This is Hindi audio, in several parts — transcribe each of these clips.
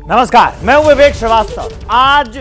नमस्कार, मैं हूं विवेक श्रीवास्तव। आज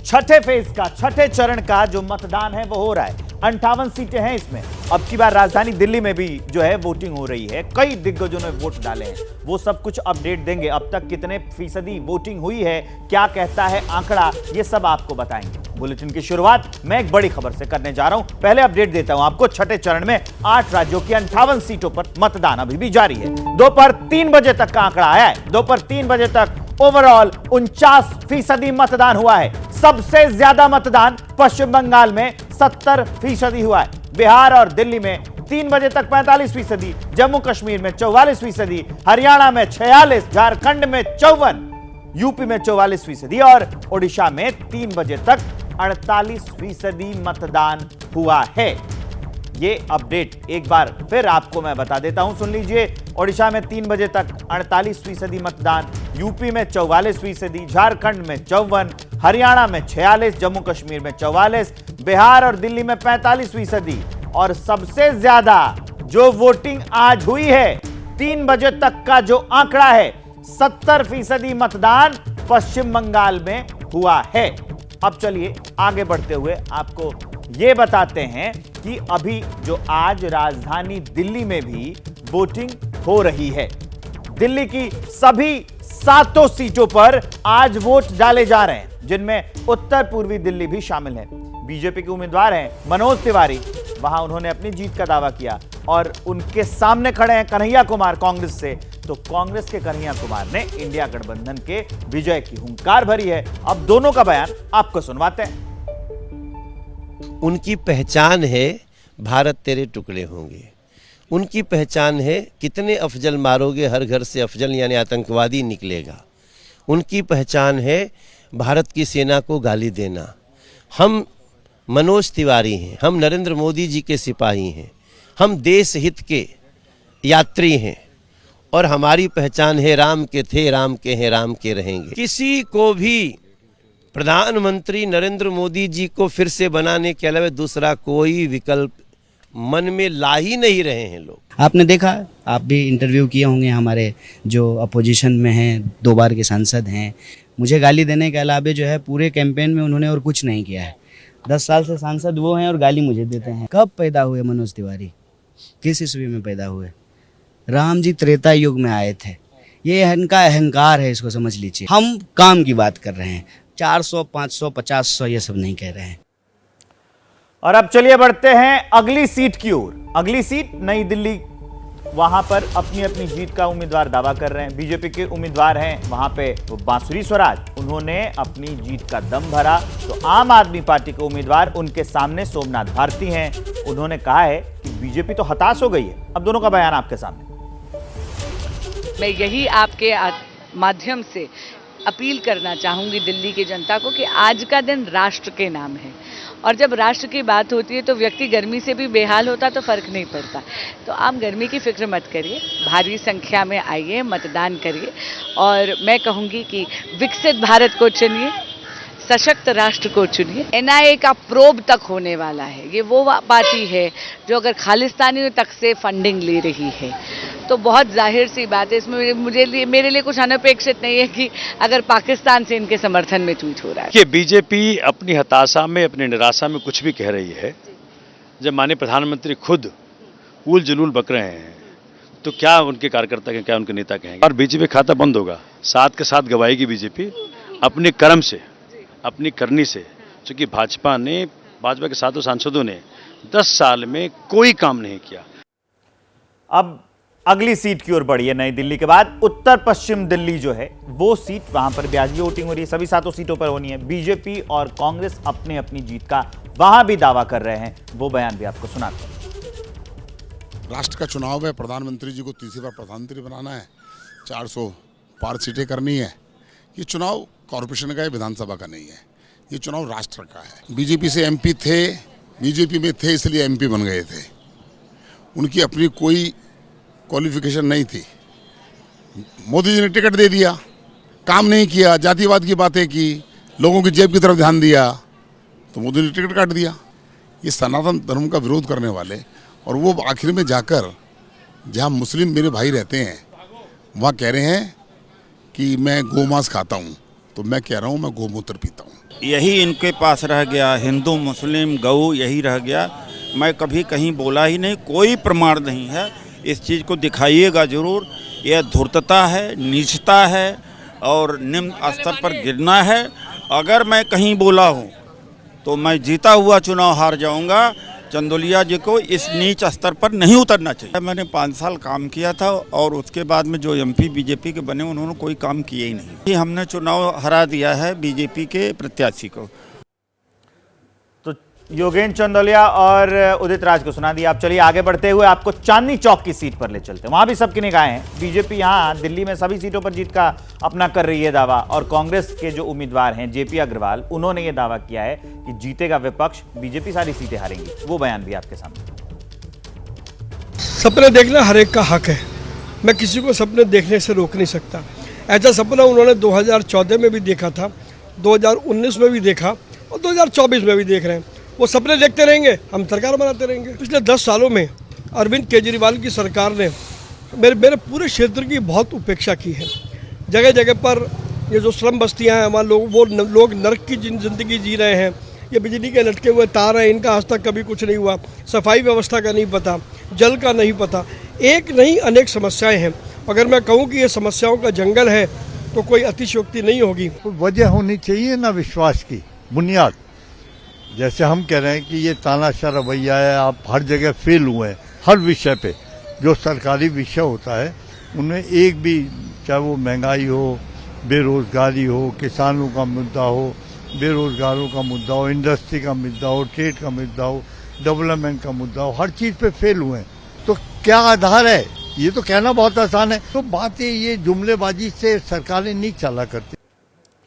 छठे फेज का, छठे चरण का जो मतदान है वो हो रहा है। 58 सीटें हैं इसमें। अब की बार राजधानी दिल्ली में भी जो है वोटिंग हो रही है। कई दिग्गजों ने वोट डाले हैं, वो सब कुछ अपडेट देंगे। अब तक कितने फीसदी वोटिंग हुई है, क्या कहता है आंकड़ा, ये सब आपको बताएंगे। बुलेटिन की शुरुआत मैं एक बड़ी खबर से करने जा रहा हूं। पहले अपडेट देता हूं आपको। छठे चरण में 8 राज्यों की 58 सीटों पर मतदान अभी भी जारी है। दोपहर 3 बजे तक का आंकड़ा आया है। दोपहर 3 बजे तक ओवरऑल 49% मतदान हुआ है। सबसे ज्यादा मतदान पश्चिम बंगाल में 70% हुआ है। बिहार और दिल्ली में 3 बजे तक 45%, जम्मू कश्मीर में 44%, हरियाणा में 46%, झारखंड में 54%, यूपी में 44% और ओडिशा में 3 बजे तक 48% मतदान हुआ है। ये अपडेट एक बार फिर आपको मैं बता देता हूं, सुन लीजिए। ओडिशा में 3 बजे तक 48% मतदान, यूपी में 44%, झारखंड में 54%, हरियाणा में 46%, जम्मू कश्मीर में 44%, बिहार और दिल्ली में 45%। और सबसे ज्यादा जो वोटिंग आज हुई है, 3 बजे तक का जो आंकड़ा है, 70% मतदान पश्चिम बंगाल में हुआ है। अब चलिए आगे बढ़ते हुए आपको यह बताते हैं कि अभी जो आज राजधानी दिल्ली में भी वोटिंग हो रही है। दिल्ली की सभी 7 सीटों पर आज वोट डाले जा रहे हैं, जिनमें उत्तर पूर्वी दिल्ली भी शामिल है। बीजेपी के उम्मीदवार हैं मनोज तिवारी, वहां उन्होंने अपनी जीत का दावा किया और उनके सामने खड़े हैं कन्हैया कुमार कांग्रेस से। तो कांग्रेस के कन्हैया कुमार ने इंडिया गठबंधन के विजय की हुंकार भरी है। अब दोनों का बयान आपको सुनवाते हैं। उनकी पहचान है भारत तेरे टुकड़े होंगे। उनकी पहचान है कितने अफजल मारोगे हर घर से अफजल यानी आतंकवादी निकलेगा। उनकी पहचान है भारत की सेना को गाली देना। हम मनोज तिवारी हैं, हम नरेंद्र मोदी जी के सिपाही हैं, हम देश हित के यात्री हैं और हमारी पहचान है राम के थे, राम के हैं, राम के रहेंगे। किसी को भी प्रधानमंत्री नरेंद्र मोदी जी को फिर से बनाने के अलावा दूसरा कोई विकल्प मन में ला ही नहीं रहे हैं लोग। आपने देखा, आप भी इंटरव्यू किए होंगे, हमारे जो अपोजिशन में हैं, 2 बार के सांसद हैं, मुझे गाली देने के अलावा जो है पूरे कैंपेन में उन्होंने और कुछ नहीं किया है। 10 साल से सांसद वो हैं और गाली मुझे देते हैं। कब पैदा हुए मनोज तिवारी, किस ईस्वी में पैदा हुए? राम जी त्रेता युग में आए थे। ये इनका अहंकार है, इसको समझ लीजिए। हम काम की बात कर रहे हैं, 400, 500, 50, ये सब नहीं कह रहे हैं। और अब चलिए बढ़ते हैं अगली सीट की ओर। अगली सीट नई दिल्ली, वहां पर अपनी अपनी जीत का उम्मीदवार दावा कर रहे हैं। बीजेपी के उम्मीदवार हैं वहां पे बांसुरी स्वराज, उन्होंने अपनी जीत का दम भरा। तो आम आदमी पार्टी के उम्मीदवार उनके सामने सोमनाथ भारती हैं। उन्होंने कहा है कि बीजेपी तो हताश हो गई है। अब दोनों का बयान आपके सामने। मैं यही आपके माध्यम से अपील करना चाहूँगी दिल्ली की जनता को कि आज का दिन राष्ट्र के नाम है, और जब राष्ट्र की बात होती है तो व्यक्ति गर्मी से भी बेहाल होता तो फर्क नहीं पड़ता। तो आप गर्मी की फिक्र मत करिए, भारी संख्या में आइए, मतदान करिए। और मैं कहूँगी कि विकसित भारत को चुनिए, सशक्त राष्ट्र को चुनिए। एनआईए का प्रोब तक होने वाला है। ये वो पार्टी है जो अगर खालिस्तानियों तक से फंडिंग ले रही है, तो बहुत जाहिर सी बात है, इसमें मेरे लिए कुछ अनपेक्षित नहीं है कि अगर पाकिस्तान से इनके समर्थन में ट्वीट हो रहा है। कि बीजेपी अपनी हताशा में, अपनी निराशा में कुछ भी कह रही है। जब माननीय प्रधानमंत्री खुद उल जुलूल बक रहे हैं, तो क्या उनके कार्यकर्ता कहेंगे, क्या उनके नेता कहेंगे? और बीजेपी खाता बंद होगा, साथ के साथ गवाएगी बीजेपी अपने कर्म से, अपनी करनी से। क्योंकि भाजपा के 7 सांसदों ने 10 साल में कोई काम नहीं किया। अब अगली सीट की ओर बढ़ी है। नई दिल्ली के बाद उत्तर पश्चिम दिल्ली जो है वो सीट, वहां पर भी आज भी वोटिंग हो रही है। सभी 7 सीटों पर होनी है। बीजेपी और कांग्रेस अपने अपनी जीत का वहां भी दावा कर रहे हैं। वो बयान भी आपको सुनाते हैं। राष्ट्र का चुनाव है, प्रधानमंत्री जी को तीसरी बार प्रधानमंत्री बनाना है, 400 पार सीटें करनी है। ये चुनाव कॉरपोरेशन का है, विधानसभा का नहीं है। ये चुनाव राष्ट्र का है। बीजेपी से एमपी थे, बीजेपी में थे इसलिए एमपी बन गए थे। उनकी अपनी कोई क्वालिफिकेशन नहीं थी। मोदी जी ने टिकट दे दिया, काम नहीं किया, जातिवाद की बातें की, लोगों की जेब की तरफ ध्यान दिया, तो मोदी ने टिकट काट दिया। ये सनातन धर्म का विरोध करने वाले, और वो आखिर में जाकर जहाँ मुस्लिम मेरे भाई रहते हैं वहाँ कह रहे हैं कि मैं गोमांस खाता हूँ, तो मैं कह रहा हूँ मैं गोमूत्र पीता हूँ। यही इनके पास रह गया, हिंदू मुस्लिम गऊ यही रह गया। मैं कभी कहीं बोला ही नहीं, कोई प्रमाण नहीं है। इस चीज़ को दिखाइएगा ज़रूर। यह धूर्तता है, नीचता है और निम्न स्तर पर गिरना है। अगर मैं कहीं बोला हूँ तो मैं जीता हुआ चुनाव हार जाऊंगा। चंदोलिया जी को इस नीच स्तर पर नहीं उतरना चाहिए। मैंने 5 साल काम किया था और उसके बाद में जो एमपी बीजेपी के बने उन्होंने कोई काम किए ही नहीं। हमने चुनाव हरा दिया है बीजेपी के प्रत्याशी को। तो योगेंद्र चंदोलिया और उदित राज को सुना दिया। आप चलिए आगे बढ़ते हुए आपको चांदनी चौक की सीट पर ले चलते हैं। वहां भी सबकी निगाहें हैं। बीजेपी यहां दिल्ली में सभी सीटों पर जीत का अपना कर रही है दावा, और कांग्रेस के जो उम्मीदवार हैं जेपी अग्रवाल, उन्होंने ये दावा किया है कि जीतेगा विपक्ष, बीजेपी सारी सीटें हारेंगी। वो बयान भी आपके सामने। सपने देखना हर एक का हक है, मैं किसी को सपने देखने से रोक नहीं सकता। ऐसा सपना उन्होंने 2014 में भी देखा था, 2019 में भी देखा और 2024 में भी देख रहे हैं। वो सपने देखते रहेंगे, हम सरकार बनाते रहेंगे। पिछले 10 सालों में अरविंद केजरीवाल की सरकार ने मेरे पूरे क्षेत्र की बहुत उपेक्षा की है। जगह जगह पर ये जो श्रम बस्तियां हैं, वहाँ लोग नरक की जिंदगी जी रहे हैं। ये बिजली के लटके हुए तार हैं, इनका आज तक कभी कुछ नहीं हुआ। सफाई व्यवस्था का नहीं पता, जल का नहीं पता, एक नहीं अनेक समस्याएं हैं। अगर मैं कहूँ कि ये समस्याओं का जंगल है तो कोई अतिशयोक्ति नहीं होगी। वजह होनी चाहिए ना विश्वास की बुनियाद। जैसे हम कह रहे हैं कि ये तानाशाह रवैया है, आप हर जगह फेल हुए हैं, हर विषय पे जो सरकारी विषय होता है उनमें एक भी, चाहे वो महंगाई हो, बेरोजगारी हो, किसानों का मुद्दा हो, बेरोजगारों का मुद्दा हो, इंडस्ट्री का मुद्दा हो, ट्रेड का मुद्दा हो, डेवलपमेंट का मुद्दा हो, हर चीज़ पे फेल हुए हैं। तो क्या आधार है? ये तो कहना बहुत आसान है। तो बातें ये जुमलेबाजी से सरकारें नहीं चला करती।